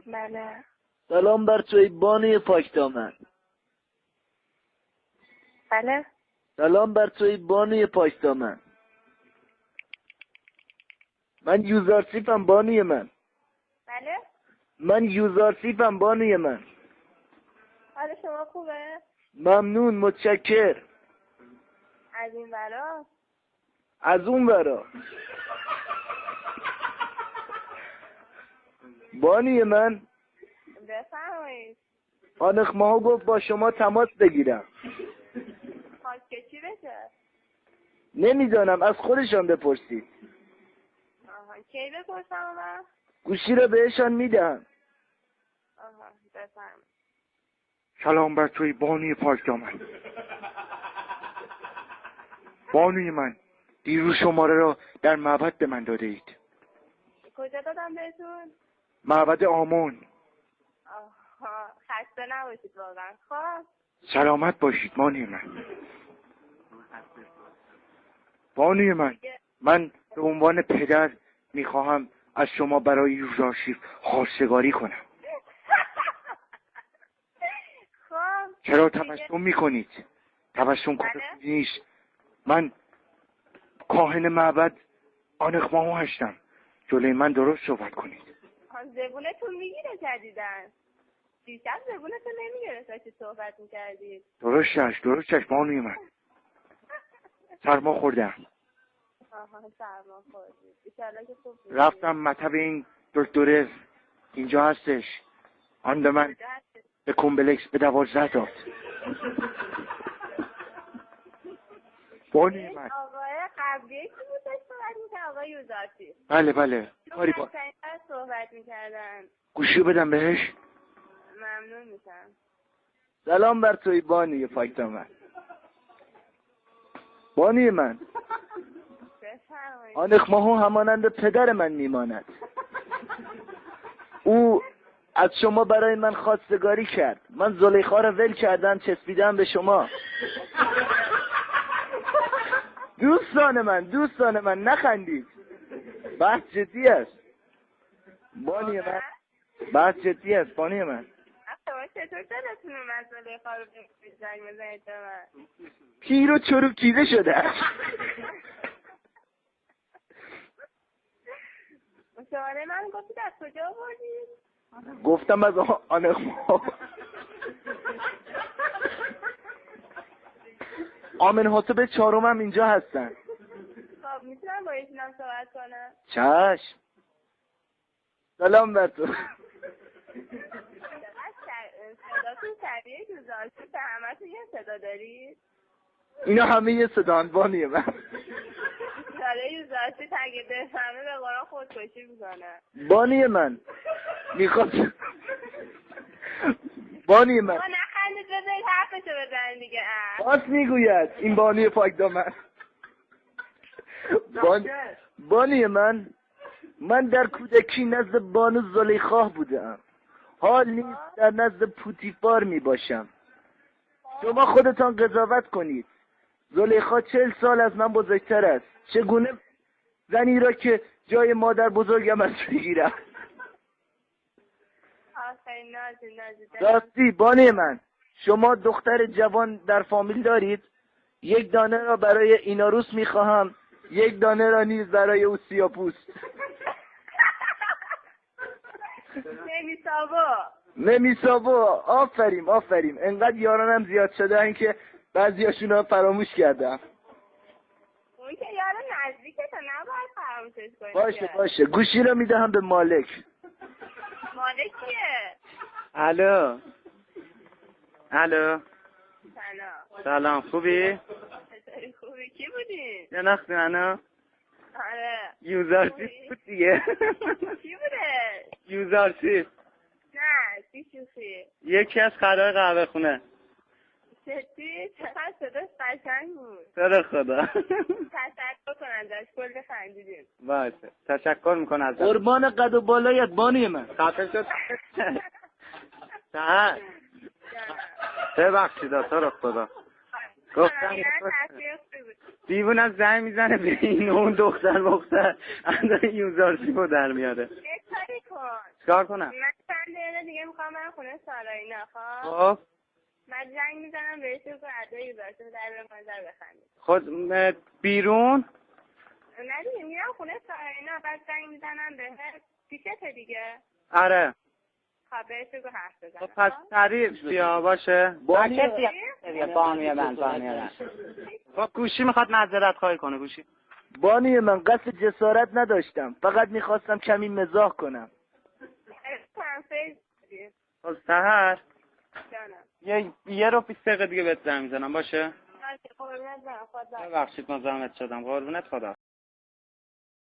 بله. سلام بر توی بانوی پاکدامن. بله. سلام بر توی بانوی پاکدامن. من یوزارسیفم بانوی من. بله. من یوزارسیفم بانوی من. حال شما خوبه؟ ممنون، متشکر. از این برا؟ از اون برا. بانوی من بفرمایید. خانق ماها گفت با شما تماس بگیرم. خواست که چی بشه؟ نمیدانم، از خودشان بپرسید. آها، کی بپرسم من؟ گوشی را بهشان میدهم. آها، بفرمایید. سلام بر توی بانوی پاکدامن. بانوی من، دیروز شماره را در معبد به من داده اید. کجا دادم بهتون؟ معبد آمون. آها، خسته نباشید واقعا. خب سلامت باشید بانوی من. بانوی من به عنوان پدر میخواهم از شما برای یوزارشیف خواستگاری کنم. خب چرا تبسم میکنید؟ تبسم کار بله؟ خوبی نیست. من کاهن معبد آنق ماهو هستم. جلوی من درست صحبت کنید. زبونتون میگیره جدیدن. دیشب زبونتون نمیگیره تا چی صحبت میکردید. درستش بانوی من. سرما خوردم. آها، سرما خوردید. ایشالله که خوب میشید. رفتم مطب این دکتر اینجا هستش. آن به من به کمبلکس به 12 داد. بانوی من. آقای قبلیه کی بود داشت صحبت میکرد؟ آقای یوزارتی. بله کاری با صحبت میکردن. گوشی بدم بهش. ممنون میشم. سلام بر توی بانوی پاکدامن. بانوی من، بفرمایید. آنق ماهو همانند پدر من میماند. او از شما برای من خواستگاری کرد. من زلیخا را ول کردم، چسبیدم به شما. دوستان من نخندید. بحث جدی است. بانوی من، بحث جدی است بانوی من. شما چطور دلتون اومد زلیخا رو زنگ بزنید به من؟ پیر و چروکیده شده است. شماره من گفتید از کجا آوردید؟ گفتم از آنق ماهو. آمن حاتب 4 هم اینجا هستن. خب میتونم با ایشونم صحبت کنم؟ چشم. سلام بر تو. صداتون شبیه یوزارتی به همتون یه صدا دارید؟ اینا همه یه صدان بانوی من. داره یوزارتی اگه بفهمه به قرآن خودکشی میکنه. بانوی من میخواد. بانوی من آقا نخندید، بذارید حرفشو بزنید دیگه. راست میگوید این بانوی پاکدامن. بانوی من در کودکی نزد بانو زلیخا بودم. حال نیست در نزد پوتیفار می باشم. شما خودتان قضاوت کنید. زلیخا 40 سال از من بزرگتر است. چگونه زنی را که جای مادر بزرگم است بگیرم؟ آفرین، نازی راستی بانوی من، شما دختر جوان در فامیل دارید؟ 1 دانه را برای ایناروس میخواهم، 1 دانه را نیز برای او سیاپوست. نمیسابو. آفرین. انقدر یارانم زیاد شده این که بعضیاشون رو فراموش کردم. اون که یار نزدیکه تا نباید فراموشش کنید. باشه. گوشی رو میدهم به مالک. مالک کیه؟ الو. سلام. خوبی؟ چطوری خوبی؟ کی بودی؟ شناختی منو؟ آره. یوزارشیف بود دیگه. کی بوده؟ یوزارشیف. نه، چی شوخی؟ یکی از خرای قهوه خونه. چطوری؟ چقدر صداش قشنگ بود. تو خدا. تشکر کن ازش، کلی خندیدیم. باشه، تشکر میکنم ازت. قربان قد و بالایت بانوی من. خفه شد. سهر ببخشید تو رو خدا. گفتم دیوون از زنگ میزنه به این اون دختر از یوزارشیف رو در میاره. کاری کن. چکار کنم؟ من چند دیگه میخوام برم خونه ساراینا. خب من زنگ میزنم بهش بگو ادایی باشه در به منظر بخندید. خود بیرون نه دیگه میرم خونه ساراینا بعد زنگ میزنم بهش پیشته دیگه. آره. خب بهش بگو حرف بزنم. خب پس سریع بیا باشه. بانیه بانوی من. خب گوشی میخواد معذرت خواهی کنه گوشی. بانوی من قصد جسارت نداشتم، فقط میخواستم کمی مزاح کنم. خب سحر جانم. یه رو 20 دقیقه دیگه بهت زنگ میزنم باشه. قربونت برم. خدا. ببخشید مزاحمت شدم. قربونت خدا.